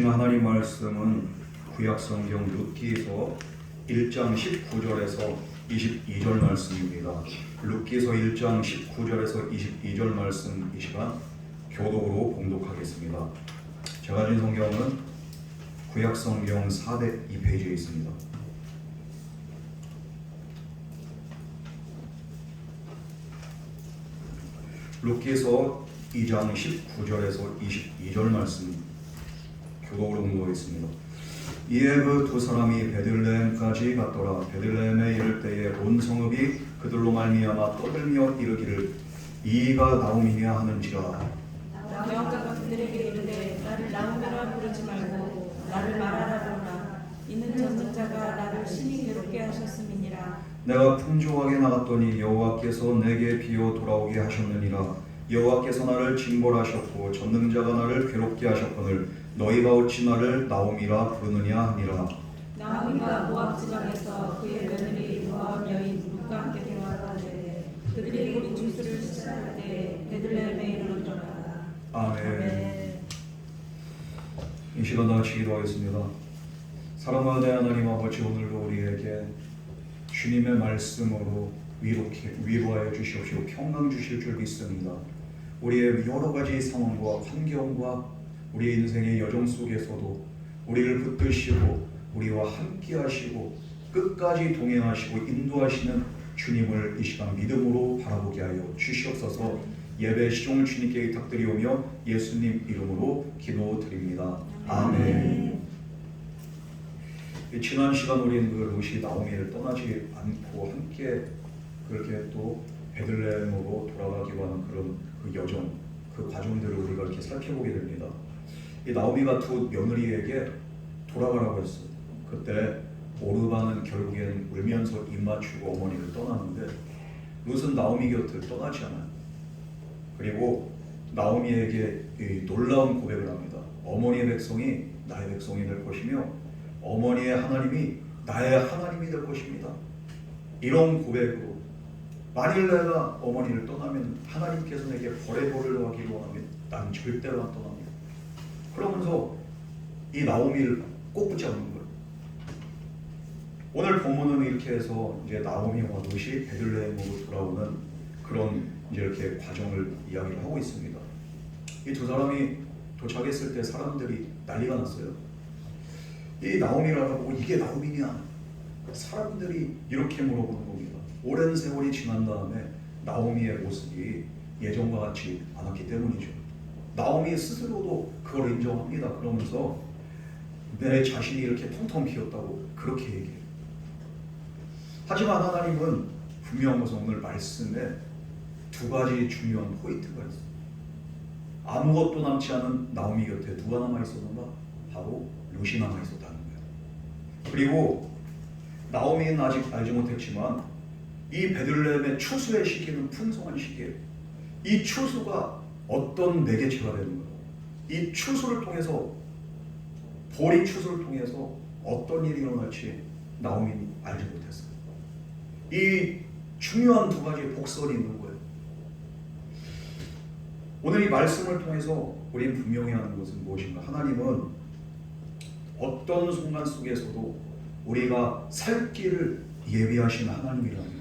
보신 하나님 말씀은 구약성경 룻기서 1장 19절에서 22절 말씀입니다. 룻기서 1장 19절에서 22절 말씀 이 시간 교독으로 봉독하겠습니다. 제가 가진 성경은 구약성경 402페이지에 있습니다. 룻기서 2장 19절에서 22절 말씀 교독으로 공부하겠습니다. 이에 그 두 사람이 베들레헴까지 갔더라. 베들레헴에 이를 때에 온 성읍이 그들로 말미암아 떠들며 이르기를 이가 나오미냐 하는지라. 여호와가 그들에게 이르되 나를 나오미라 부르지 말고 나를 말하라 부르라. 이는 전능자가 나를 심히 괴롭게 하셨음이니라. 내가 풍족하게 나갔더니 여호와께서 내게 비어 돌아오게 하셨느니라. 여호와께서 나를 징벌하셨고 전능자가 나를 괴롭게 하셨거늘 너희가 어찌 나를 나오미라 부르느냐 하니라. 나오미가 모압 지방에서 그의 며느리 모압 여인 룻과 함께 들어왔는데 그들이 우리 주수를 시작할 때 베들레헴에 이르렀더라. 아멘. 이 시간 다 같이 기도하겠습니다. 사랑하는 하나님 아버지, 오늘도 우리에게 주님의 말씀으로 위로하여 주시옵시고 평강 주실 줄 믿습니다. 우리의 여러 가지 상황과 환경과 우리의 인생의 여정 속에서도 우리를 붙드시고 우리와 함께 하시고 끝까지 동행하시고 인도하시는 주님을 이 시간 믿음으로 바라보게 하여 주시옵소서. 예배 시종을 주님께 의탁드리오며 예수님 이름으로 기도드립니다. 아멘. 지난 시간 우리는 그 룻이 나오미를 떠나지 않고 함께 그렇게 또 베들레헴으로 돌아가기로 하는 그런 그 여정, 그 과정들을 우리가 이렇게 살펴보게 됩니다. 이 나오미가 두 며느리에게 돌아가라고 했어요. 그때 오르바는 결국에는 울면서 입 맞추고 어머니를 떠나는데 룻은 나오미 곁을 떠나지 않아요. 그리고 나오미에게 이 놀라운 고백을 합니다. 어머니의 백성이 나의 백성이 될 것이며 어머니의 하나님이 나의 하나님이 될 것입니다. 이런 고백으로 만일 내가 어머니를 떠나면 하나님께서 내게 벌의 벌을 하기로 하면 난 절대로 안 떠납니다. 그러면서 이 나오미를 꼭 붙잡는 거예요. 오늘 본문은 이렇게 해서 이제 나오미와 룻이 베들레헴으로 돌아오는 그런 이제 이렇게 과정을 이야기를 하고 있습니다. 이 두 사람이 도착했을 때 사람들이 난리가 났어요. 이 나오미를 알아보고 이게 나오미냐? 사람들이 이렇게 물어보는 겁니다. 오랜 세월이 지난 다음에 나오미의 모습이 예전과 같지 않았기 때문이죠. 나오미 스스로도 그걸 인정합니다. 그러면서 내 자신이 이렇게 텅텅 비었다고 그렇게 얘기해요. 하지만 하나님은 분명해서 오늘 말씀에 두 가지 중요한 포인트가 있어요. 아무것도 남지 않은 나오미 곁에 누가 남아있었는가? 바로 룻이 남아있었다는 거예요. 그리고 나오미는 아직 알지 못했지만 이 베들레헴의 추수의 시기는 풍성한 시기예요. 이 추수가 어떤 매개체가 되는 거예요. 이 추수를 통해서 보리 추수를 통해서 어떤 일이 일어날지 나오미는 알지 못했어요. 이 중요한 두 가지 복선이 있는 거예요. 오늘 이 말씀을 통해서 우리는 분명히 하는 것은 무엇인가? 하나님은 어떤 순간 속에서도 우리가 살 길을 예비하신 하나님이라는 거예요.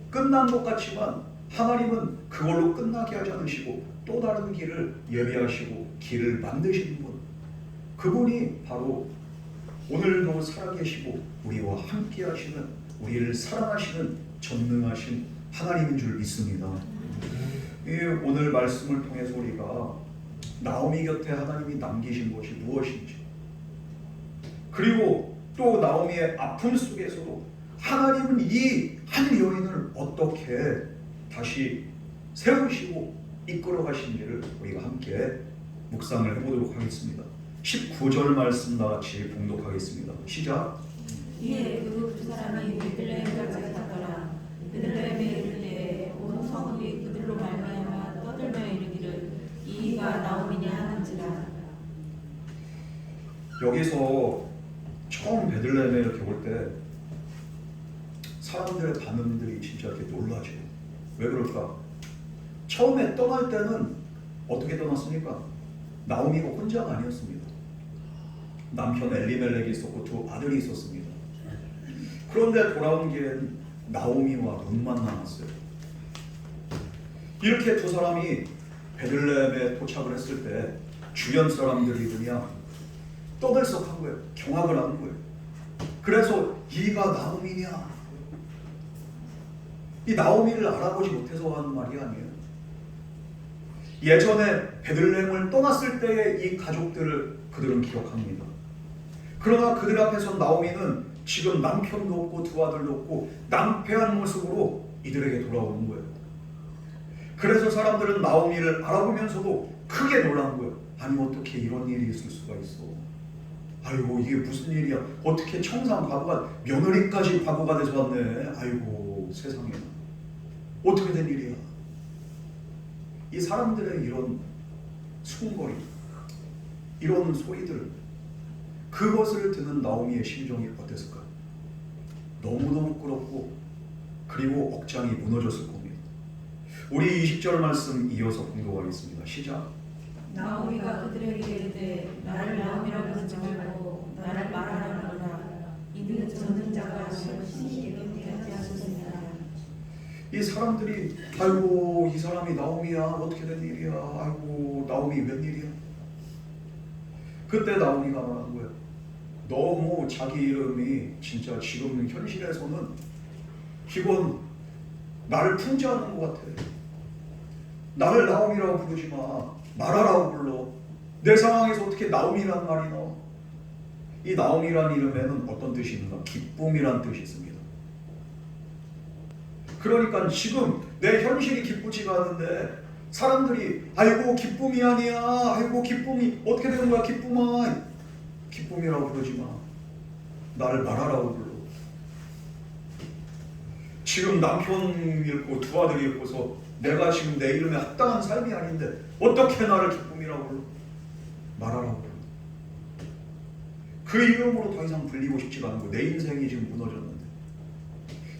끝난 것 같지만 하나님은 그걸로 끝나게 하지 않으시고 또 다른 길을 예비하시고 길을 만드시는 분, 그분이 바로 오늘도 살아계시고 우리와 함께 하시는, 우리를 사랑하시는 전능하신 하나님인 줄 믿습니다. 오늘 말씀을 통해서 우리가 나오미 곁에 하나님이 남기신 것이 무엇인지, 그리고 또 나오미의 아픔 속에서도 하나님은 이 한 여인을 어떻게 다시 세우시고 이끌어 가신지를 우리가 함께 묵상을 해보도록 하겠습니다. 19절 말씀 다같이 봉독하겠습니다. 시작. 이에 그 두 사람이 베들레헴까지 갔더라. 베들레헴에 이를 때 온 성읍이 그들로 말미암아 떠들며 이르기를 이가 나오미냐 하는지라. 여기서 처음 베들레헴에 이렇게 올 때 사람들의 반응들이 진짜 이렇게 놀라죠. 왜 그럴까? 처음에 떠날 때는 어떻게 떠났습니까? 나오미가 혼자가 아니었습니다. 남편 엘리멜렉이 있었고 두 아들이 있었습니다. 그런데 돌아온 길엔 나오미와 룻만 남았어요. 이렇게 두 사람이 베들레헴에 도착을 했을 때 주변 사람들이 그냥 떠들썩한 거예요. 경악을 하는 거예요. 그래서 이가 나오미냐? 이 나오미를 알아보지 못해서 하는 말이 아니에요. 예전에 베들레헴을 떠났을 때의 이 가족들을 그들은 기억합니다. 그러나 그들 앞에서 나오미는 지금 남편도 없고 두 아들도 없고 낭패한 모습으로 이들에게 돌아오는 거예요. 그래서 사람들은 나오미를 알아보면서도 크게 놀란 거예요. 아니 어떻게 이런 일이 있을 수가 있어. 아이고 이게 무슨 일이야. 어떻게 청산 과부가 며느리까지 과부가 돼서 왔네. 아이고 세상에. 어떻게 된 일이야. 이 사람들의 이런 수군거리, 이런 소리들, 그것을 듣는 나오미의 심정이 어땠을까요? 너무너무 부끄럽고 그리고 억장이 무너졌을 겁니다. 우리 20절 말씀 이어서 공독하겠습니다. 시작. 나오미가 그들에게 이르되 나를 나오미라고 부르지 말고 나를 마라라고 하라. 이는 젖는 자가 신이 곁에 하지 않습니다. 이 사람들이 아이고 이 사람이 나오미야 어떻게 된 일이야. 아이고 나오미 웬일이야. 그때 나오미가 말하는 거예요. 너무 자기 이름이 진짜 지금 현실에서는 이건 나를 풍자하는 것 같아. 나를 나오미라고 부르지 마. 마라라고 불러. 내 상황에서 어떻게 나오미란 말이 나와? 이 나오미란 이름에는 어떤 뜻이 있는가? 기쁨이란 뜻이 있습니다. 그러니까 지금 내 현실이 기쁘지가 않은데 사람들이 아이고 기쁨이 아니야. 아이고 기쁨이 어떻게 되는 거야 기쁨아. 기쁨이라고 부르지 마. 나를 마라라고 불러. 지금 남편이 있고 두 아들이 있고서 내가 지금 내 이름에 합당한 삶이 아닌데 어떻게 나를 기쁨이라고 불러? 마라라고 불러. 그 이름으로 더 이상 불리고 싶지가 않고 내 인생이 지금 무너졌는데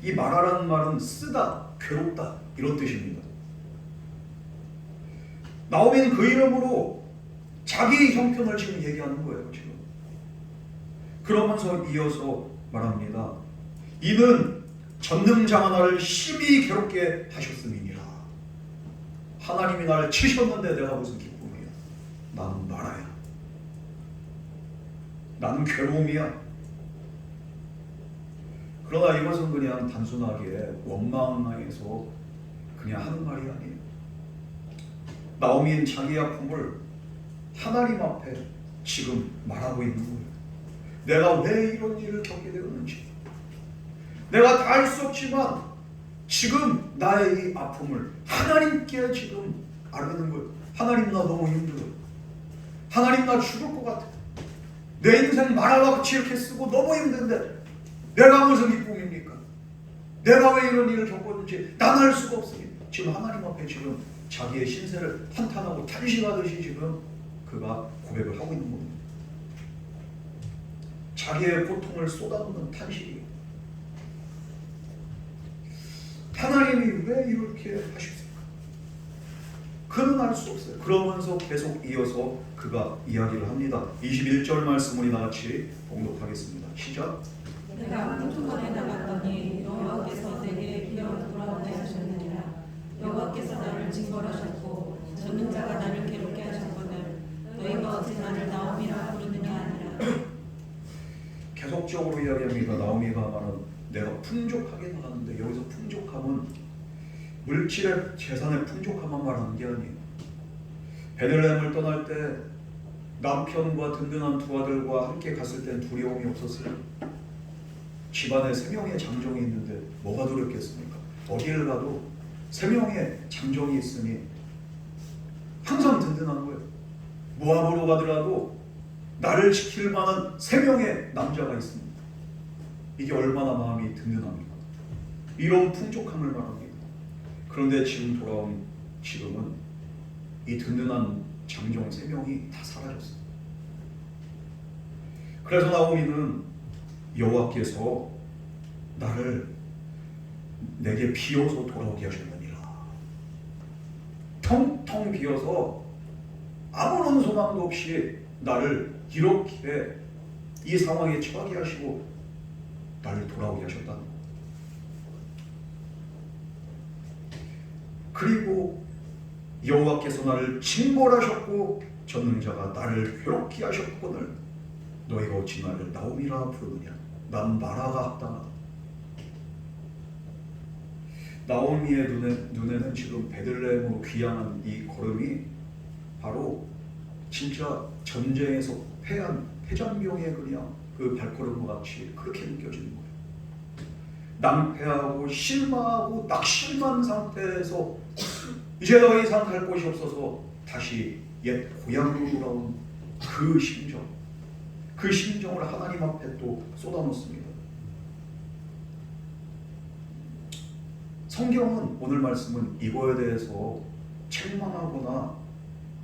이 마라라는 말은 쓰다, 괴롭다 이런 뜻입니다. 나오미는 그 이름으로 자기 형편을 지금 얘기하는 거예요. 지금. 그러면서 이어서 말합니다. 이는 전능자 하나를 심히 괴롭게 하셨음이니라. 하나님이 나를 치셨는데 내가 무슨 기쁨이야. 나는 마라야. 나는 괴로움이야. 그러나 이것은 그냥 단순하게 원망에서 그냥 하는 말이 아니에요. 나오미는 자기 아픔을 하나님 앞에 지금 말하고 있는 거예요. 내가 왜 이런 일을 겪게 되었는지, 내가 다 할 수 없지만 지금 나의 이 아픔을 하나님께 지금 아뢰는 거예요. 하나님 나 너무 힘들어요. 하나님 나 죽을 것 같아. 내 인생 마라같이 이렇게 쓰고 너무 힘든데 내가 무슨 기쁨입니까? 내가 왜 이런 일을 겪었는지 난 알 수가 없으니 지금 하나님 앞에 지금 자기의 신세를 한탄하고 탄식하듯이 지금 그가 고백을 하고 있는 겁니다. 자기의 고통을 쏟아붓는 탄식이에요. 하나님이 왜 이렇게 하셨을까? 그는 알 수 없어요. 그러면서 계속 이어서 그가 이야기를 합니다. 21절 말씀 우리 나같이 봉독하겠습니다. 시작. 내가 한꺼번에 나갔더니 여호와께서 내게 기어로 돌아오게 하셨느니라. 여호와께서 나를 징벌하셨고 전능자가 나를 괴롭게 하셨거늘 너희가 어찌 나를 나오미라 부르느냐 하니라. 계속적으로 이야기합니다. 나오미가 말하는 내가 풍족하게 나갔는데 여기서 풍족함은 물질의 재산의 풍족함만 말하는 게 아니에요. 베들레헴을 떠날 때 남편과 든든한 두 아들과 함께 갔을 땐 두려움이 없었어요. 집안에 3명의 장정이 있는데 뭐가 두렵겠습니까? 어디를 가도 3명의 장정이 있으니 항상 든든한 거예요. 모압으로 가더라도 나를 지킬 만한 3명의 남자가 있습니다. 이게 얼마나 마음이 든든합니까? 이런 풍족함을 말합니다. 그런데 지금 돌아온 지금은 이 든든한 장정 3명이 다 사라졌어요. 그래서 나오미는 여호와께서 나를 내게 비어서 돌아오게 하셨느니라. 텅텅 비어서 아무런 소망도 없이 나를 이렇게 이 상황에 처하게 하시고 나를 돌아오게 하셨다는 것. 그리고 여호와께서 나를 징벌하셨고 전능자가 나를 괴롭게 하셨거늘 너희가 어찌 나를 나오미라 부르느냐. 난 마라가 합당하다. 나오미의 눈에는 지금 베들레헴으로 귀향한 이 걸음이 바로 진짜 전쟁에서 패한 패잔병의 그냥 그 발걸음과 같이 그렇게 느껴지는 거예요. 낭패하고 실망하고 낙심한 상태에서 이제 더 이상 갈 곳이 없어서 다시 옛 고향으로 돌아온 그 심정, 그 심정을 하나님 앞에 또 쏟아놓습니다. 성경은 오늘 말씀은 이거에 대해서 책망하거나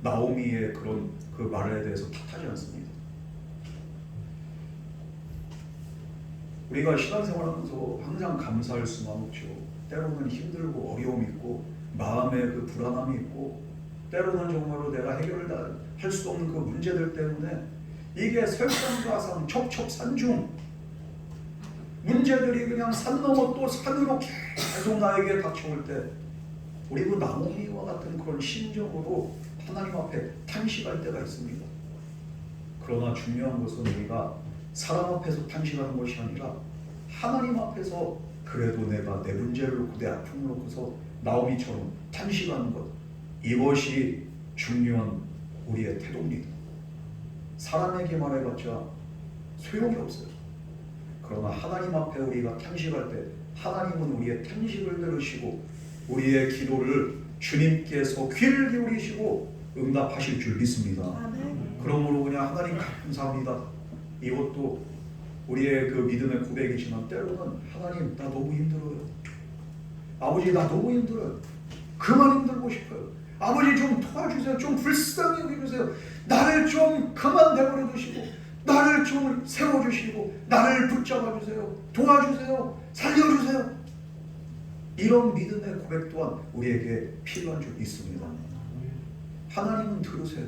나오미의 그런 그 말에 대해서 탓하지 않습니다. 우리가 신앙생활하면서 항상 감사할 수만 없죠. 때로는 힘들고 어려움이 있고 마음에 그 불안함이 있고 때로는 정말로 내가 해결을 할 수 없는 그 문제들 때문에 이게 설상가상 척척산중 문제들이 그냥 산 넘어 또 산으로 계속 나에게 닥쳐올 때 우리 그 나오미와 같은 그런 심정으로 하나님 앞에 탄식할 때가 있습니다. 그러나 중요한 것은 우리가 사람 앞에서 탄식하는 것이 아니라 하나님 앞에서 그래도 내가 내 문제를 놓고 내 아픔을 놓고서 나오미처럼 탄식하는 것, 이것이 중요한 우리의 태도입니다. 사람에게 말해봤자 소용이 없어요. 그러나 하나님 앞에 우리가 탄식할 때 하나님은 우리의 탄식을 들으시고 우리의 기도를 주님께서 귀를 기울이시고 응답하실 줄 믿습니다. 아멘. 그러므로 그냥 하나님 감사합니다. 이것도 우리의 그 믿음의 고백이지만 때로는 하나님 나 너무 힘들어요. 아버지 나 너무 힘들어요. 그만 힘들고 싶어요. 아버지 좀 도와주세요. 좀 불쌍히 여겨주세요. 나를 좀 그만 내버려 두시고 나를 좀 세워주시고 나를 붙잡아주세요. 도와주세요. 살려주세요. 이런 믿음의 고백 또한 우리에게 필요한 줄 믿습니다. 하나님은 들으세요.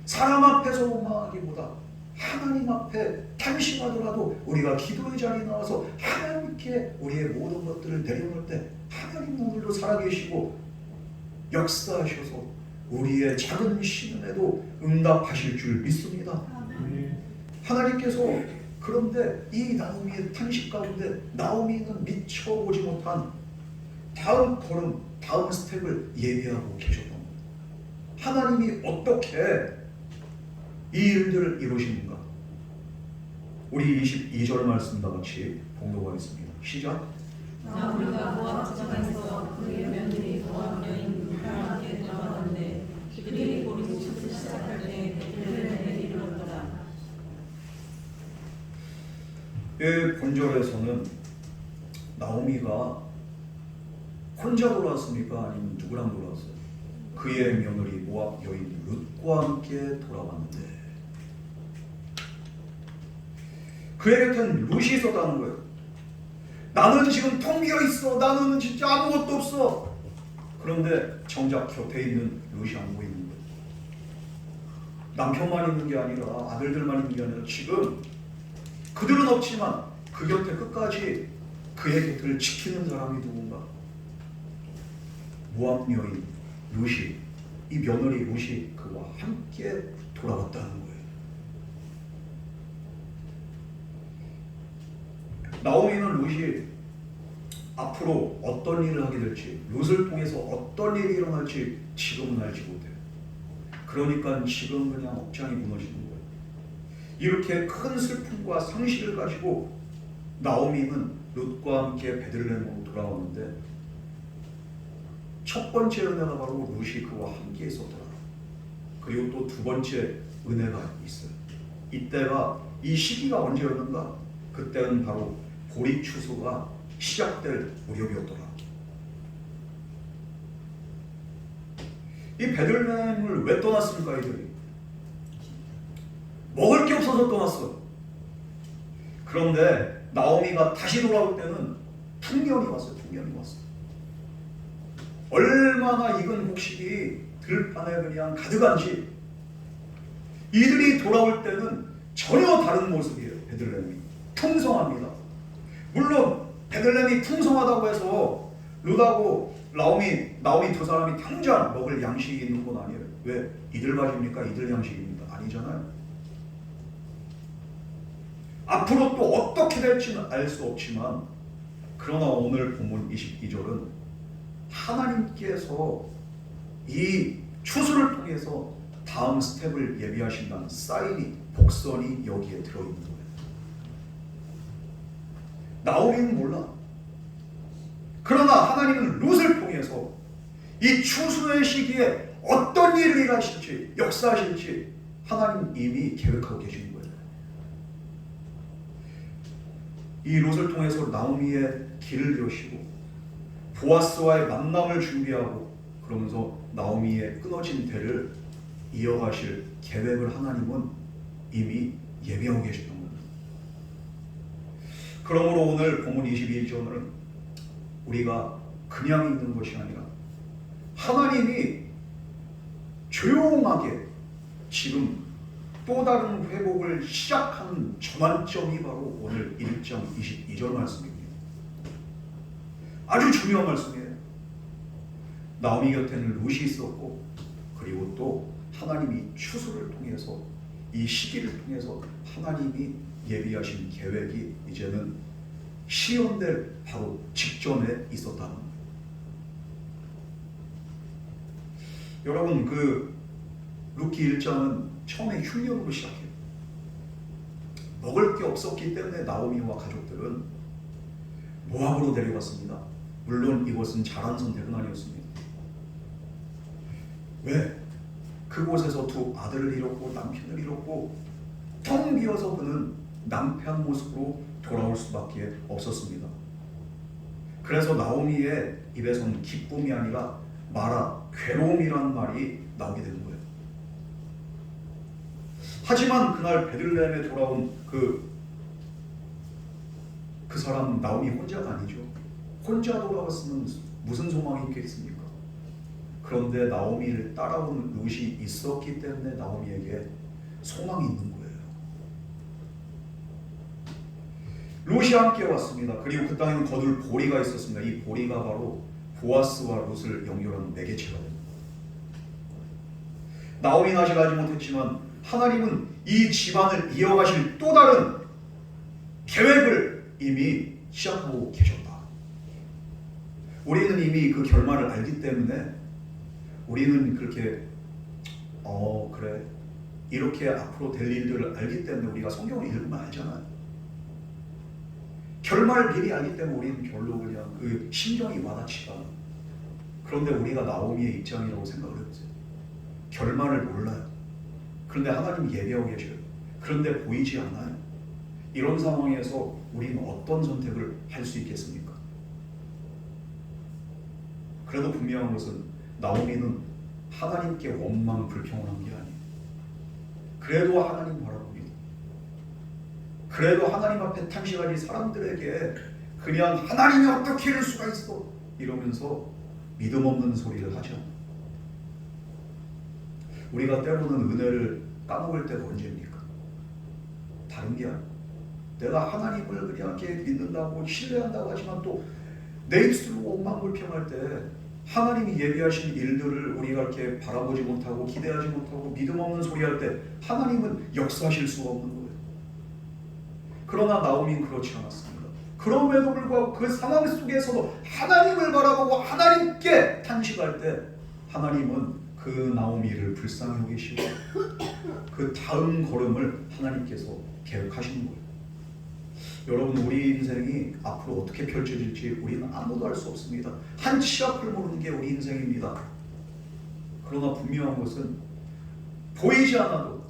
사람 앞에서 원망하기보다 하나님 앞에 탄식하더라도 우리가 기도의 자리에 나와서 하나님께 우리의 모든 것들을 내려놓을 때 하나님 오늘도 살아계시고 역사하셔서 우리의 작은 시름에도 응답하실 줄 믿습니다. 하나님께서 그런데 이 나오미의 탄식 가운데 나오미는 미처 보지 못한 다음 걸음, 다음 스텝을 예비하고 계셨던 겁니다. 하나님이 어떻게 이 일들을 이루시는가? 우리 22절 말씀과 같이 봉독하겠습니다. 시작. 나오미가 모압 지방에서 그의 며느리 모압 여인 룻과 돌아왔는데 그들이 고르기 시작할 때 베들레헴에 이르렀더라. 이 본절에서는 나오미가 혼자 돌아왔습니까? 아니면 누구랑 돌아왔어요? 그의 며느리 모압 여인 룻과 함께 돌아왔는데 그의 곁엔 룻이 있었다는 거예요. 나는 지금 텅 비어 있어. 나는 진짜 아무것도 없어. 그런데 정작 곁에 있는 룻이 안 보이는 거예요. 남편만 있는 게 아니라 아들들만 있는 게 아니라 지금 그들은 없지만 그 곁에 끝까지 그의 곁을 지키는 사람이 누군가? 모압 여인 룻이, 이 며느리 룻이 그와 함께 돌아왔다는 거예요. 나오미는 룻이 앞으로 어떤 일을 하게 될지, 룻을 통해서 어떤 일이 일어날지 지금은 알지 못해요. 그러니까 지금 그냥 억장이 무너지는 거예요. 이렇게 큰 슬픔과 상실을 가지고 나오미는 룻과 함께 베들레헴으로 돌아오는데 첫 번째 은혜가 바로 룻이 그와 함께 있었더라. 그리고 또 두 번째 은혜가 있어요. 이때가 이 시기가 언제였는가? 그때는 바로 보리 추수가 시작될 무렵이었더라. 이 베들레헴을 왜 떠났습니까? 이들이 먹을 게 없어서 떠났어. 그런데 나오미가 다시 돌아올 때는 풍년이 왔어요. 풍년이 왔어. 얼마나 익은 곡식이 들판에 그냥 가득한지 이들이 돌아올 때는 전혀 다른 다른 모습이에요. 베들레헴이 풍성합니다. 물론 베들레헴이 풍성하다고 해서 룻하고 나오미 두 사람이 당장 먹을 양식이 있는 건 아니에요. 왜? 이들 가십니까? 이들 양식입니다. 아니잖아요. 앞으로 또 어떻게 될지는 알 수 없지만, 그러나 오늘 본문 22절은 하나님께서 이 추수를 통해서 다음 스텝을 예비하신다는 사인이, 복선이 여기에 들어있는 거예요. 나오미는 몰라. 그러나 하나님은 룻을 통해서 이 추수의 시기에 어떤 일을 일하실지, 역사하실지 하나님 이미 계획하고 계시는 거예요. 이 룻을 통해서 나오미의 길을 여시고 보아스와의 만남을 준비하고, 그러면서 나오미의 끊어진 대를 이어가실 계획을 하나님은 이미 예비하고 계셨던 겁니다. 그러므로 오늘 본문 22절은 우리가 그냥 있는 것이 아니라 하나님이 조용하게 지금 또 다른 회복을 시작하는 전환점이 바로 오늘 1장 22절 말씀입니다. 아주 중요한 말씀이에요. 나오미 곁에는 룻이 있었고, 그리고 또 하나님이 추수를 통해서, 이 시기를 통해서 하나님이 예비하신 계획이 이제는 실현될 바로 직전에 있었다는 거예요. 여러분, 룻기 1장은 처음에 흉년으로 시작해요. 먹을 게 없었기 때문에 나오미와 가족들은 모압으로 내려갔습니다. 물론 이것은 잘한 선택은 아니었습니다. 왜? 그곳에서 두 아들을 잃었고 남편을 잃었고 텅 비어서 그는 남편 모습으로 돌아올 수밖에 없었습니다. 그래서 나오미의 입에서는 기쁨이 아니라 마라, 괴로움이라는 말이 나오게 되는 거예요. 하지만 그날 베들레헴에 돌아온 그 사람 나오미 혼자가 아니죠. 혼자 돌아왔으면 무슨 소망이 있겠습니까? 그런데 나오미를 따라온 룻이 있었기 때문에 나오미에게 소망이 있는 거예요. 룻이 함께 왔습니다. 그리고 그 땅에는 거둘 보리가 있었습니다. 이 보리가 바로 보아스와 룻을 연결하는 매개체가 됩니다. 나오미는 아직 알지 못했지만 하나님은 이 집안을 이어가실 또 다른 계획을 이미 시작하고 계셨다. 우리는 이미 그 결말을 알기 때문에 우리는 그렇게 그래 이렇게 앞으로 될 일들을 알기 때문에 우리가 성경을 읽으면 알잖아요. 결말을 미리 알기 때문에 우리는 별로 그냥 그 심정이 와닿지가 않아요. 그런데 우리가 나오미의 입장이라고 생각을 해보세요. 결말을 몰라요. 그런데 하나님이 예비하고 계셔요. 그런데 보이지 않아요. 이런 상황에서 우리는 어떤 선택을 할 수 있겠습니까? 그래도 분명한 것은 나오미는 하나님께 원망 불평한 게 아니에요. 그래도 하나님 바라봅니다. 그래도 하나님 앞에 탄식하니 사람들에게 그냥 하나님이 어떻게 이럴 수가 있어 이러면서 믿음 없는 소리를 하죠. 우리가 때로는 은혜를 까먹을 때가 언제입니까? 다른 게 아니에요. 내가 하나님을 그냥 이렇게 믿는다고 신뢰한다고 하지만 또 내 입술로 원망불평할 때 하나님이 예비하신 일들을 우리가 이렇게 바라보지 못하고 기대하지 못하고 믿음 없는 소리할 때 하나님은 역사하실 수가 없는 거예요. 그러나 나오미는 그렇지 않았습니다. 그럼에도 불구하고 그 상황 속에서도 하나님을 바라보고 하나님께 탄식할 때 하나님은 그 나오미를 불쌍히 여기시고 그 다음 걸음을 하나님께서 계획하시는 거예요. 여러분, 우리 인생이 앞으로 어떻게 펼쳐질지 우리는 아무도 알 수 없습니다. 한 치 앞을 모르는 게 우리 인생입니다. 그러나 분명한 것은 보이지 않아도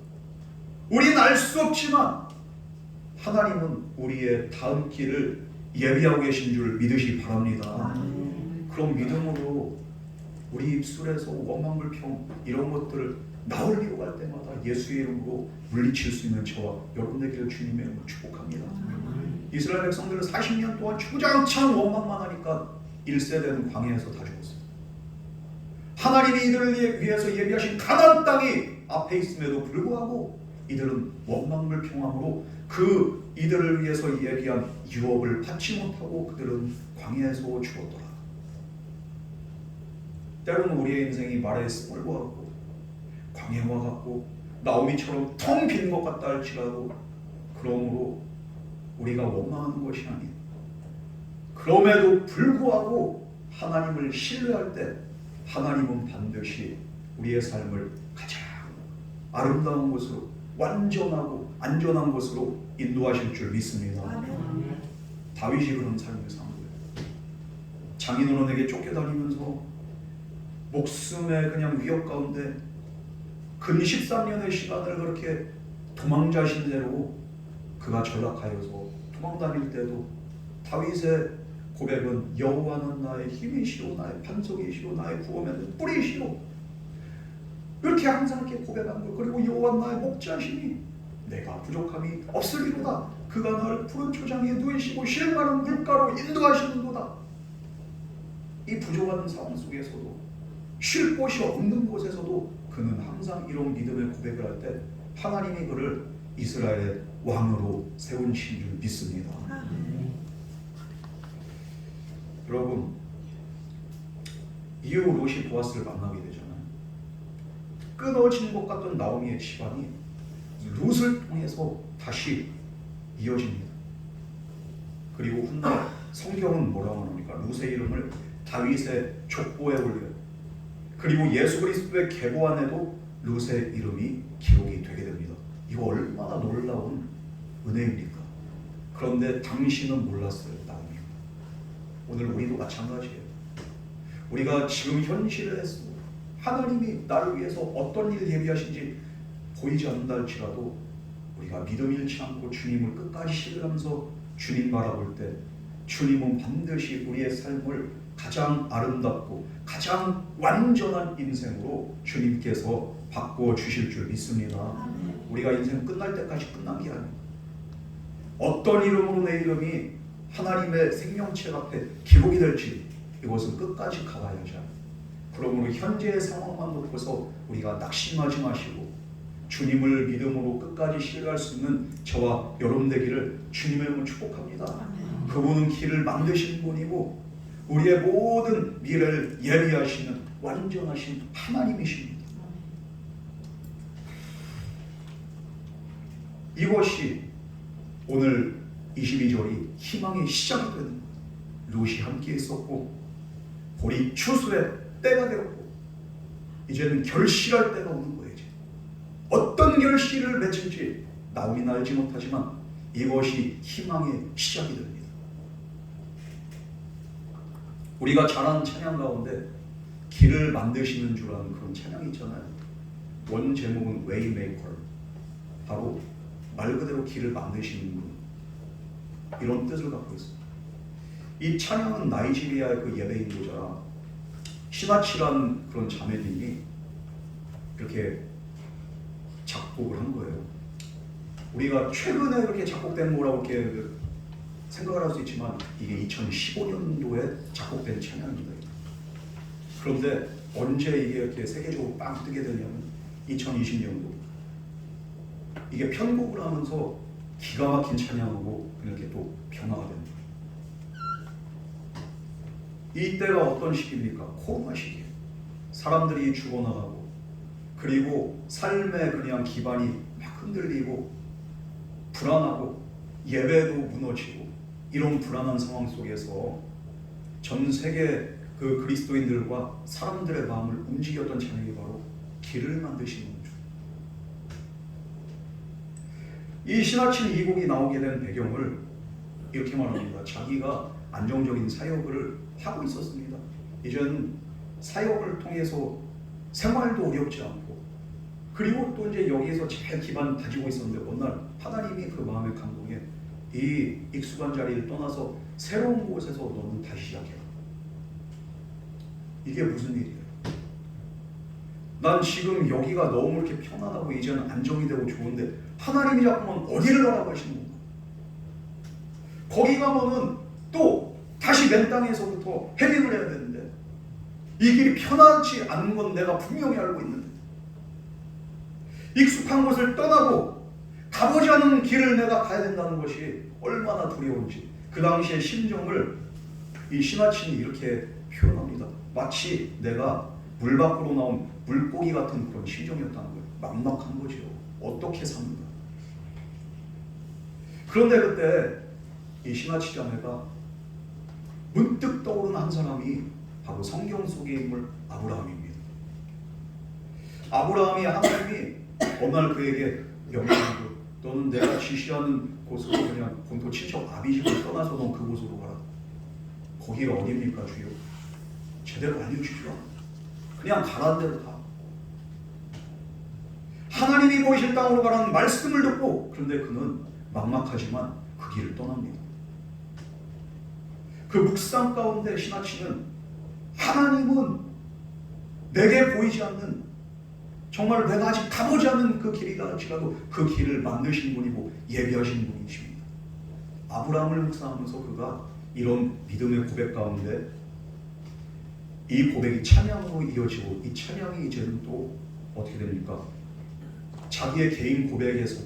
우리는 알 수 없지만 하나님은 우리의 다음 길을 예비하고 계신 줄 믿으시기 바랍니다. 그럼 믿음으로 우리 입술에서 원망불평 이런 것들을 나올 이유갈 때마다 예수의 이름으로 물리칠 수 있는 저와 여러분 되기를 주님의 이름으로 축복합니다. 이스라엘 백성들은 40년 동안 주장창 원망만 하니까 1세대는 광야에서 다 죽었어요. 하나님이 이들을 위해서 예비하신 가나안 땅이 앞에 있음에도 불구하고 이들은 원망불평함으로 그 이들을 위해서 예비한 유업을 받지 못하고 그들은 광야에서 죽었더라. 때로는 우리의 인생이 말의 스몰과 같고 광야와 같고 나오미처럼 텅 빈 것 같다 할지라도 그러므로 우리가 원망하는 것이 아닌, 그럼에도 불구하고 하나님을 신뢰할 때 하나님은 반드시 우리의 삶을 가장 아름다운 곳으로, 완전하고 안전한 곳으로 인도하실 줄 믿습니다. 아멘. 다윗이 그런 삶을 산 거예요. 장인어른에게 쫓겨다니면서 목숨의 그냥 위협 가운데 근 13년의 시간을 그렇게 도망자신 대로 그가 전락하여서 도망다닐 때도 다윗의 고백은 여호와는 나의 힘이시오, 나의 반석이시오, 나의 구원의 뿌리시오, 이렇게 항상 이렇게 고백한 거. 그리고 여호와는 나의 목자시니 내가 부족함이 없으리로다. 그가 나를 푸른 초장에 누이시고 시름 많은 물가로 인도하시는도다. 이 부족한 상황 속에서도, 쉴 곳이 없는 곳에서도 그는 항상 이런 믿음의 고백을 할 때 하나님이 그를 이스라엘의 왕으로 세우신 줄 믿습니다. 여러분, 이후 롯이 보아스를 만나게 되잖아요. 끊어진 것 같던 나오미의 집안이 롯을 통해서 다시 이어집니다. 그리고 훗날 성경은 뭐라고 합니까? 롯의 이름을 다윗의 족보에 올려요. 그리고 예수 그리스도의 계보 안에도 롯의 이름이 기록이 되게 됩니다. 이거 얼마나 놀라운 은혜입니까? 그런데 당신은 몰랐어요, 나오미. 오늘 우리도 마찬가지예요. 우리가 지금 현실에서 하나님이 나를 위해서 어떤 일을 예비하신지 보이지 않는다 할지라도 우리가 믿음 잃지 않고 주님을 끝까지 신뢰하면서 주님 바라볼 때 주님은 반드시 우리의 삶을 가장 아름답고 가장 완전한 인생으로 주님께서 바꿔 주실 줄 믿습니다. 우리가 인생 끝날 때까지 끝난 게 아닙니다. 어떤 이름으로 내 이름이 하나님의 생명책 앞에 기록이 될지 이것은 끝까지 가봐야죠. 그러므로 현재의 상황만 놓고서 우리가 낙심하지 마시고 주님을 믿음으로 끝까지 신뢰할 수 있는 저와 여러분 되기를 주님의 이름으로 축복합니다. 아멘. 그분은 길을 만드시는 분이고 우리의 모든 미래를 예비하시는 완전하신 하나님이십니다. 이것이 오늘 22절이 희망의 시작이 되는 거예요. 롯이 함께 있었고 볼이 추수의 때가 되었고 이제는 결실할 때가 오는 거예요. 이제. 어떤 결실을 맺을지 나오미는 알지 못하지만 이것이 희망의 시작이 됩니다. 우리가 잘 아는 찬양 가운데 길을 만드시는 주라는 그런 찬양이 있잖아요. 원 제목은 웨이메이커, 바로 말 그대로 길을 만드시는 분, 이런 뜻을 갖고 있습니다. 이 찬양은 나이지리아의 그 예배 인도자 시나치라는 그런 자매님이 이렇게 작곡을 한 거예요. 우리가 최근에 그렇게 작곡된 거라고 이렇게 생각을 할 수 있지만 이게 2015년도에 작곡된 찬양입니다. 그런데 언제 이게 이렇게 세계적으로 빵 뜨게 되냐면 2020년도. 이게 편곡을 하면서 기가 막힌 찬양으로 이렇게 또 변화가 됩니다. 이때가 어떤 시기입니까? 코로나 시기. 사람들이 죽어나가고 그리고 삶의 그냥 기반이 막 흔들리고 불안하고 예배도 무너지고 이런 불안한 상황 속에서 전 세계 그 그리스도인들과 사람들의 마음을 움직였던 찬양이 바로 길을 만드시는 주. 이 시나친 이 곡이 나오게 된 배경을 이렇게 말합니다. 자기가 안정적인 사역을 하고 있었습니다. 이제는 사역을 통해서 생활도 어렵지 않고 그리고 또 이제 여기에서 잘 기반 다지고 있었는데 어느 날 하나님이 그 마음의 감동에 이 익숙한 자리를 떠나서 새로운 곳에서 너는 다시 시작해라. 이게 무슨 일이에요? 난 지금 여기가 너무 이렇게 편안하고 이제는 안정이 되고 좋은데 하나님이 자꾸만 어디를 가라고 하시는 건가? 거기 가면은 또 다시 맨 땅에서부터 헤딩을 해야 되는데 이 길이 편하지 않은 건 내가 분명히 알고 있는데 익숙한 곳을 떠나고 가보지 않은 길을 내가 가야 된다는 것이 얼마나 두려운지 그 당시의 심정을 이 신하친이 이렇게 표현합니다. 마치 내가 물 밖으로 나온 물고기 같은 그런 심정이었다는 거예요. 막막한 거죠. 어떻게 삽니까? 그런데 그때 이 신하치 자매가 문득 떠오른 한 사람이 바로 성경 속의 인물 아브라함입니다. 아브라함이 하나님이 어느 날 그에게 명령하고 너는 내가 지시하는 곳으로 그냥 본토 친척 아비집을 떠나서 넌 그곳으로 가라. 거기가 어디입니까 주여? 제대로 알려주시죠. 그냥 가라는 대로 가. 하나님이 보이실 땅으로 가라는 말씀을 듣고 그런데 그는 막막하지만 그 길을 떠납니다. 그 묵상 가운데 신하치는 하나님은 내게 보이지 않는 정말 내가 아직 가보지 않는 그 길이다 할지라도 그 길을 만드신 분이고 예비하신 분이십니다. 아브라함을 묵상하면서 그가 이런 믿음의 고백 가운데 이 고백이 찬양으로 이어지고 이 찬양이 이제는 또 어떻게 됩니까? 자기의 개인 고백에서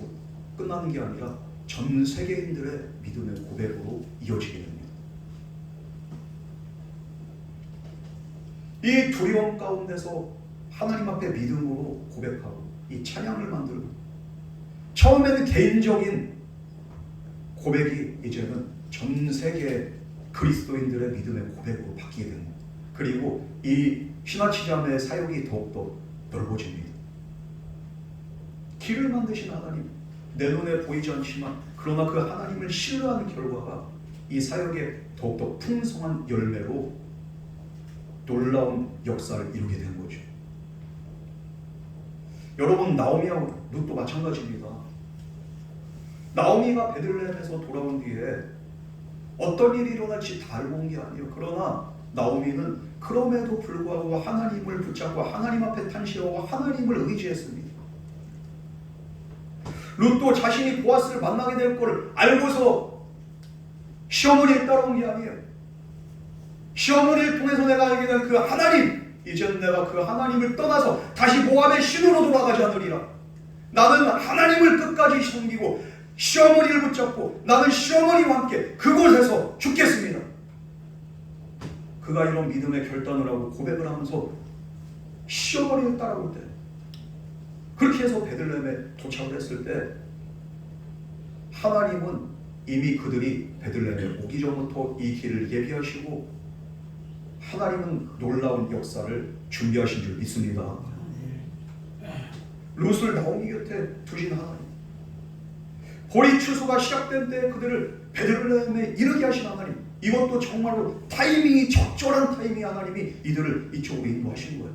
끝나는 게 아니라 전 세계인들의 믿음의 고백으로 이어지게 됩니다. 이 두려움 가운데서 하나님 앞에 믿음으로 고백하고 이 찬양을 만들고 처음에는 개인적인 고백이 이제는 전 세계 그리스도인들의 믿음의 고백으로 바뀌게 됩니다. 그리고 이 신하치 자매의 사역이 더욱더 넓어집니다. 길을 만드신 하나님, 내 눈에 보이지 않지만 그러나 그 하나님을 신뢰하는 결과가 이 사역의 더욱더 풍성한 열매로 놀라운 역사를 이루게 된 거죠. 여러분, 나오미와 룻도 마찬가지입니다. 나오미가 베들레헴에서 돌아온 뒤에 어떤 일이 일어날지 다 알고 온 게 아니에요. 그러나 나오미는 그럼에도 불구하고 하나님을 붙잡고 하나님 앞에 탄식하고 하나님을 의지했습니다. 룻도 자신이 보아스를 만나게 될 걸 알고서 시어머니를 따라온 게 아니에요. 시어머니를 통해서 내가 알게 된 그 하나님, 이제는 내가 그 하나님을 떠나서 다시 모압의 신으로 돌아가지 않으리라. 나는 하나님을 끝까지 섬기고 시어머니를 붙잡고 나는 시어머니와 함께 그곳에서 죽겠습니다. 그가 이런 믿음의 결단을 하고 고백을 하면서 시어머니를 따라올 때, 그렇게 해서 베들레헴에 도착을 했을 때 하나님은 이미 그들이 베들레헴에 오기 전부터 이 길을 예비하시고 하나님은 놀라운 역사를 준비하신 줄 믿습니다. 룻을 나오미 곁에 두신 하나님, 보리 추수가 시작된 때 그들을 베들레헴에 이르게 하신 하나님, 이것도 정말로 타이밍이 적절한 타이밍 하나님이 이들을 이쪽으로 인도하신 거예요.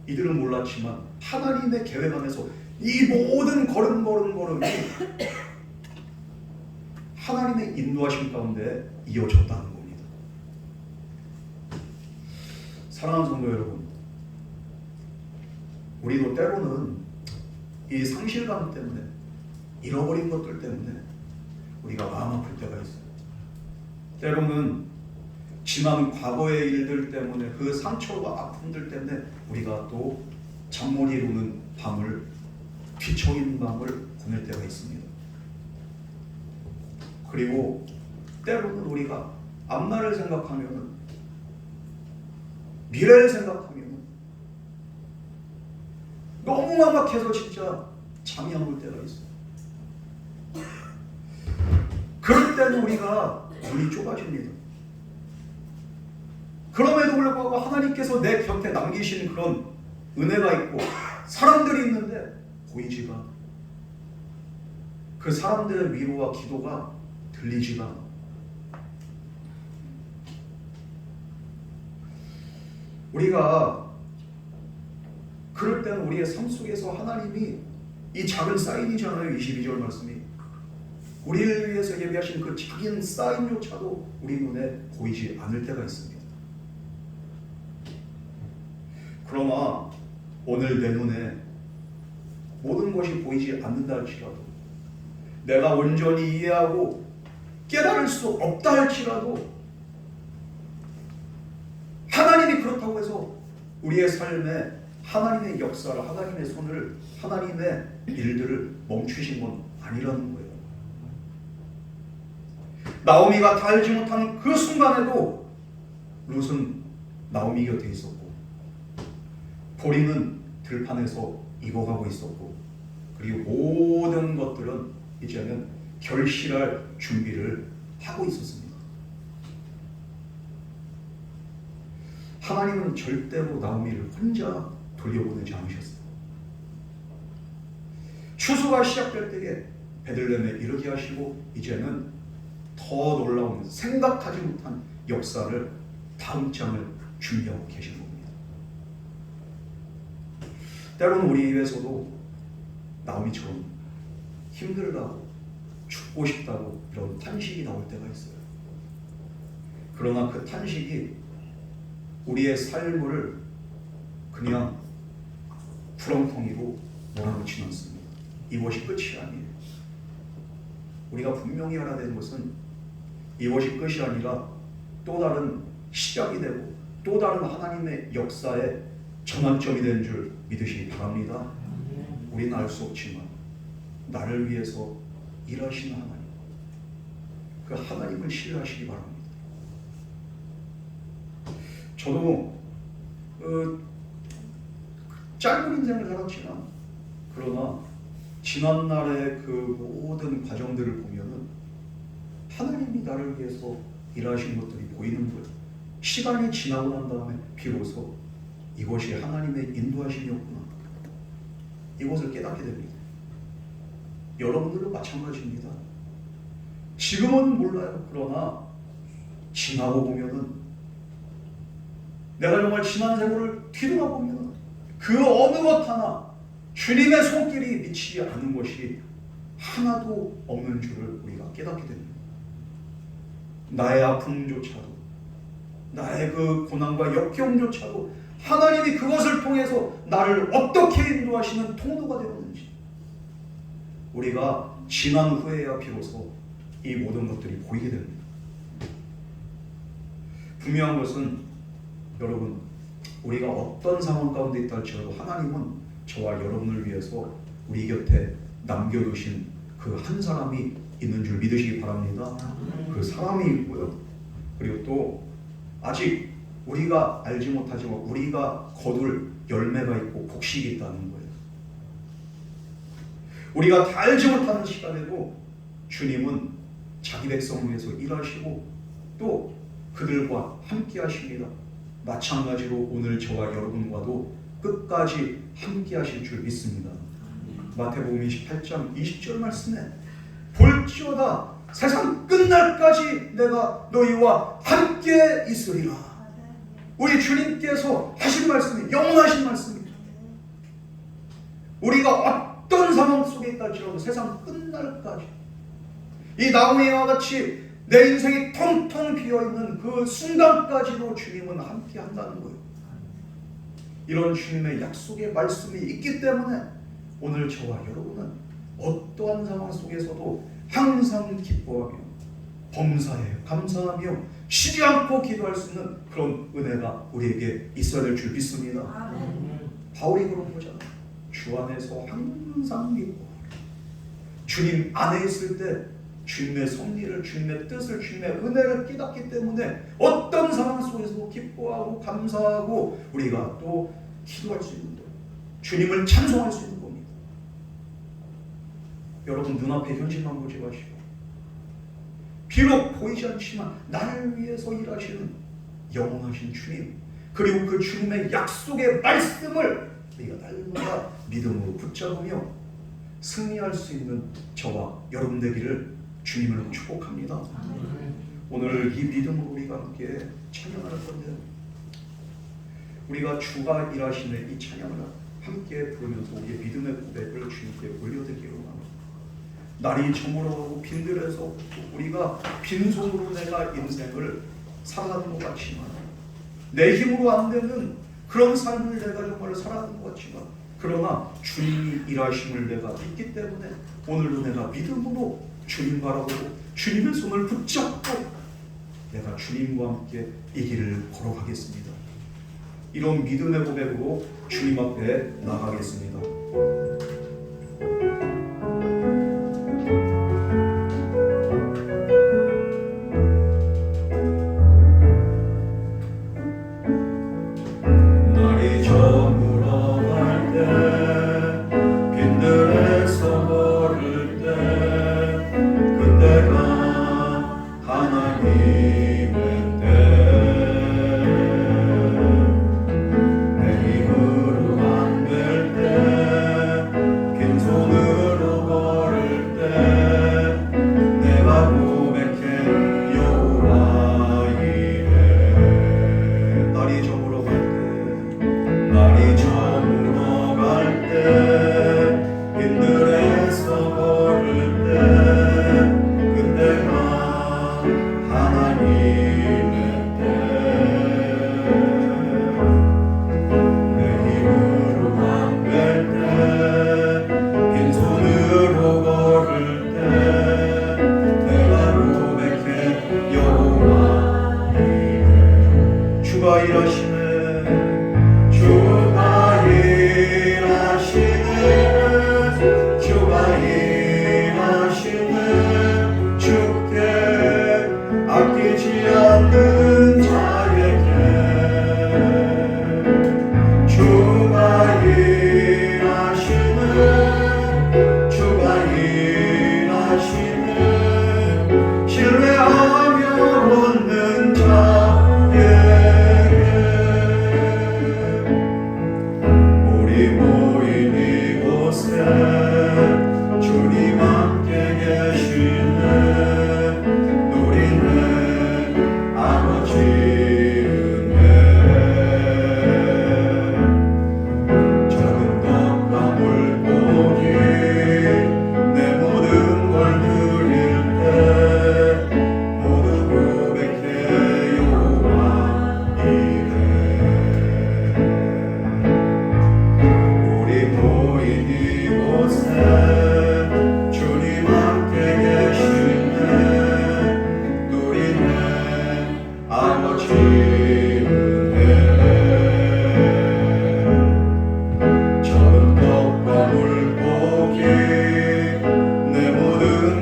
이들은 몰랐지만 하나님의 계획 안에서 이 모든 걸음이 하나님의 인도하심 가운데 이어졌다는 겁니다. 사랑하는 성도 여러분, 우리도 때로는 이 상실감 때문에, 잃어버린 것들 때문에 우리가 마음 아플 때가 있어요. 때로는 지난 과거의 일들 때문에, 그 상처와 아픔들 때문에 우리가 또 잠 못 이루는 밤을, 뒤척이는 밤을 보낼 때가 있습니다. 그리고 때로는 우리가 앞날을 생각하면, 미래를 생각하면 너무 막막해서 진짜 잠이 안 올 때가 있어요. 그럴 때는 우리가 눈이 좁아집니다. 그럼에도 불구하고 하나님께서 내 곁에 남기신 그런 은혜가 있고 사람들이 있는데 보이지가 않아. 그 사람들의 위로와 기도가 들리지가 않아. 우리가 그럴 때는 우리의 삶 속에서 하나님이 이 작은 사인이잖아요. 22절 말씀이 우리를 위해서 예비하신 그 작은 사인조차도 우리 눈에 보이지 않을 때가 있습니다. 그러나 오늘 내 눈에 모든 것이 보이지 않는다 할지라도, 내가 온전히 이해하고 깨달을 수 없다 할지라도, 하나님이 그렇다고 해서 우리의 삶에 하나님의 역사를, 하나님의 손을, 하나님의 일들을 멈추신 건 아니라는 거예요. 나오미가 다 알지 못한 그 순간에도 룻은 나오미 곁에 있었고, 보리는 들판에서 익어가고 있었고, 그리고 모든 것들은 이제는 결실할 준비를 하고 있었습니다. 하나님은 절대로 나오미를 혼자 돌려보내지 않으셨어요. 추수가 시작될 때에 베들레헴에 이르게 하시고, 이제는 더 놀라운 생각하지 못한 역사를 다음 장을 준비하고 계신 겁니다. 때로는 우리 위해서도 나오미처럼 힘들다고 죽고 싶다고 이런 탄식이 나올 때가 있어요. 그러나 그 탄식이 우리의 삶을 그냥 구렁텅이로 몰아넣지 않습니다. 이것이 끝이 아니에요. 우리가 분명히 알아야 되는 것은 이것이 끝이 아니라 또 다른 시작이 되고 또 다른 하나님의 역사의 전환점이 되는 줄 믿으시기 바랍니다. 우리는 알 수 없지만 나를 위해서 일하시는 하나님, 그 하나님을 신뢰하시기 바랍니다. 저도 짧은 인생을 살았지만, 그러나 지난날의 그 모든 과정들을 보면은 하나님이 나를 위해서 일하신 것들이 보이는 거예요. 시간이 지나고 난 다음에 비로소 이것이 하나님의 인도하심이었구나, 이것을 깨닫게 됩니다. 여러분들도 마찬가지입니다. 지금은 몰라요. 그러나 지나고 보면은, 내가 정말 지난 세월을 뒤돌아보면 그 어느 것 하나 주님의 손길이 미치지 않은 것이 하나도 없는 줄을 우리가 깨닫게 됩니다. 나의 아픔조차도, 나의 그 고난과 역경조차도 하나님이 그것을 통해서 나를 어떻게 인도하시는 통로가 되었는지 우리가 지난 후에야 비로소 이 모든 것들이 보이게 됩니다. 분명한 것은 여러분, 우리가 어떤 상황 가운데 있다 할지라도 하나님은 저와 여러분을 위해서 우리 곁에 남겨두신 그 한 사람이 있는 줄 믿으시기 바랍니다. 그 사람이 있고요. 그리고 또 아직 우리가 알지 못하지만 우리가 거둘 열매가 있고 복식이 있다는 거예요. 우리가 다 알지 못하는 시간에도 주님은 자기 백성을 위해서 일하시고 또 그들과 함께 하십니다. 마찬가지로 오늘 저와 여러분과도 끝까지 함께 하실 줄 믿습니다. 마태복음 28장 20절 말씀에 볼지어다 세상 끝날까지 내가 너희와 함께 있으리라. 우리 주님께서 하신 말씀이 영원하신 말씀입니다. 우리가 어떤 상황 속에 있다 할지라도 세상 끝날까지, 이 나오미와 같이 내 인생이 텅텅 비어있는 그 순간까지도 주님은 함께 한다는 거예요. 이런 주님의 약속의 말씀이 있기 때문에 오늘 저와 여러분은 어떠한 상황 속에서도 항상 기뻐하며 범사에 감사하며 쉬지 않고 기도할 수 있는 그런 은혜가 우리에게 있어야 될 줄 믿습니다. 바울이 그런 거잖아요. 주 안에서 항상 기뻐하며, 주님 안에 있을 때 주님의 섭리를, 주님의 뜻을, 주님의 은혜를 깨닫기 때문에 어떤 상황 속에서도 기뻐하고 감사하고 우리가 또 기도할 수 있는 거예요. 주님을 찬송할 수 있는 겁니다. 여러분, 눈앞에 현실만 보지 마시고 비록 보이지 않지만 나를 위해서 일하시는 영원하신 주님, 그리고 그 주님의 약속의 말씀을 우리가 날마다 믿음으로 붙잡으며 승리할 수 있는 저와 여러분 되기를 주님을 축복합니다. 오늘 이 믿음으로 우리가 함께 찬양할 건데, 우리가 주가 일하시는 이 찬양을 함께 부르면서 우리의 믿음의 고백을 주님께 올려드리기로 합니다. 날이 저물어가고 빈들에서 우리가 빈손으로 내가 인생을 살아가는 것 같지만, 내 힘으로 안 되는 그런 삶을 내가 정말 살아가는 것 같지만, 그러나 주님이 일하심을 내가 믿기 때문에 오늘도 내가 믿음으로 주님 바라보고 주님의 손을 붙잡고 내가 주님과 함께 이 길을 걸어가겠습니다. 이런 믿음의 고백으로 주님 앞에 나가겠습니다.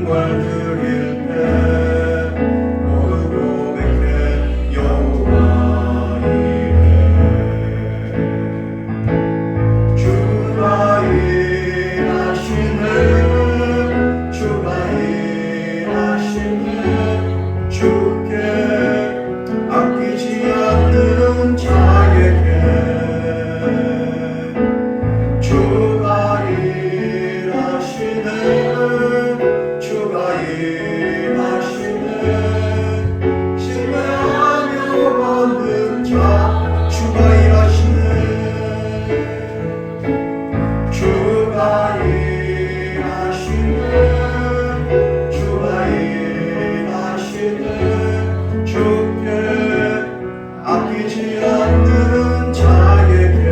영광 드릴 때 모두 고백해 여호와 이래. 주가 일하시네 주가 일하시네 주께 아끼지 않는 자에게 주가 일하시네 주가 일하시네 신뢰하며 받는 자 주가 일하시네 주가 일하시네 주가 일하시네 주께 아끼지 않는 자에게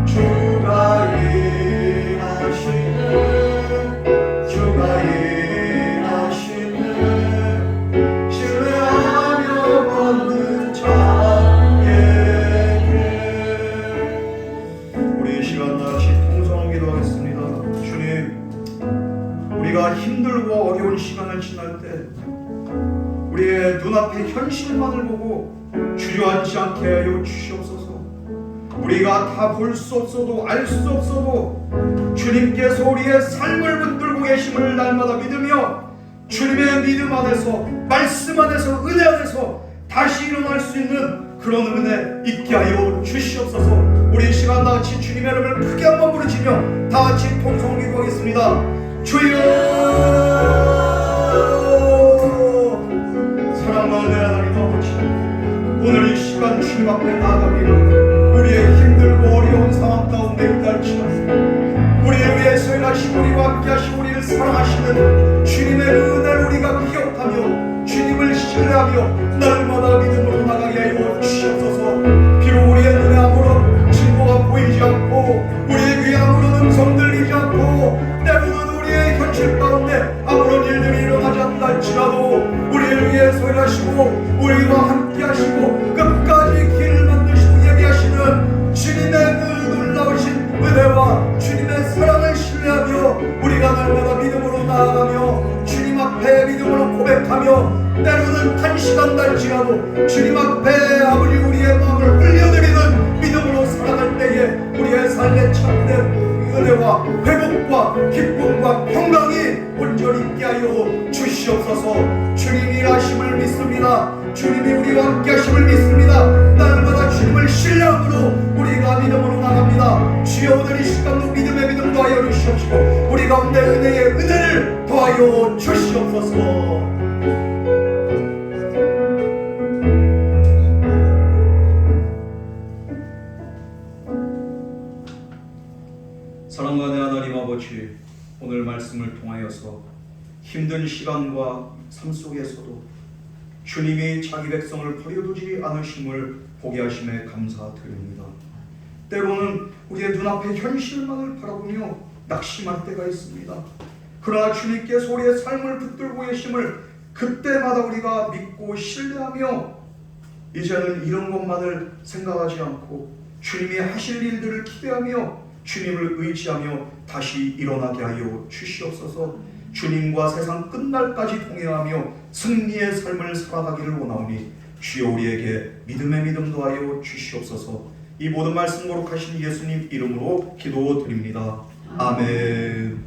주가 일하시네 주가 일하시네 신뢰하며 받는 자에게. 우리 이 시간 다 같이 통성을 기도하겠습니다. 주님, 우리가 힘들고 어려운 시간을 지날 때 우리의 눈앞의 현실만을 보고 주저앉지 않게 하여 주시옵소서. 우리가 다 볼 수 없어도 알 수 없어도 주님께서 우리의 삶을 붙들고 계심을 날마다 믿으며 주님의 믿음 안에서 말씀 안에서 은혜 안에서 다시 일어날 수 있는 그런 은혜 있게 하여 주시옵소서. 우리 이 시간 다 같이 주님의 이름을 크게 한번 부르시며 다 같이 통성을 기도하겠습니다. 주여, 사랑과 은혜 하나님 아버지, 오늘 이 시간 주님 앞에 나아갑니다. 우리의 힘들고 어려운 상황 가운데 있달지만 우리를 위해서 일하시고 우리와 함께 하시고 우리를 사랑하시는 주님의 은혜를 우리가 기억하며 주님을 신뢰하며 날마다 믿음으로 나가게 하여 주시옵소서. 비록 우리의 눈에 아무런 증거가 보이지 않고 우리의 귀에 아무런 음성 들리지 않고 때로는 우리의 현실 가운데 아무런 일들이 일어나지 않는다 할지라도 우리를 위해서 일하시고 우리와 함께 하시고 끝까지 길을 만드시고 예비하시는 주님의 그 놀라우신 은혜와 주님의 사랑을 신뢰하며 우리가 날마다 믿음으로 나아가며 주님 앞에 믿음으로 고백하며 때로는 단시간 달지라도 주님 앞에 아버지 우리의 마음을 흘려드리는 믿음으로 살아갈 때에 우리의 삶의 참된 은혜와 회복과 기쁨과 평강이 온전히 있게 하여 주시옵소서. 주님이 일하심을 믿습니다. 주님이 우리와 함께 하심을 믿습니다. 날마다 주님을 신뢰함으로 우리가 믿음으로 나갑니다. 주여, 오늘 이 시간도 믿음의 믿음 더하여 주시옵시고 우리 가운데 은혜의 은혜를 더하여 주시옵소서. 사랑하는 하나님 아버지, 오늘 말씀을 통하여서 힘든 시간과 삶 속에서도 주님이 자기 백성을 버려두지 않으심을 보게 하심에 감사드립니다. 때로는 우리의 눈앞의 현실만을 바라보며 낙심할 때가 있습니다. 그러나 주님께서 우리의 삶을 붙들고 계심을 그때마다 우리가 믿고 신뢰하며 이제는 이런 것만을 생각하지 않고 주님이 하실 일들을 기대하며 주님을 의지하며 다시 일어나게 하여 주시옵소서. 주님과 세상 끝날까지 동행하며 승리의 삶을 살아가기를 원하오니 주여 우리에게 믿음의 믿음 더하여 주시옵소서. 이 모든 말씀 거룩하신 예수님 이름으로 기도드립니다. 아멘.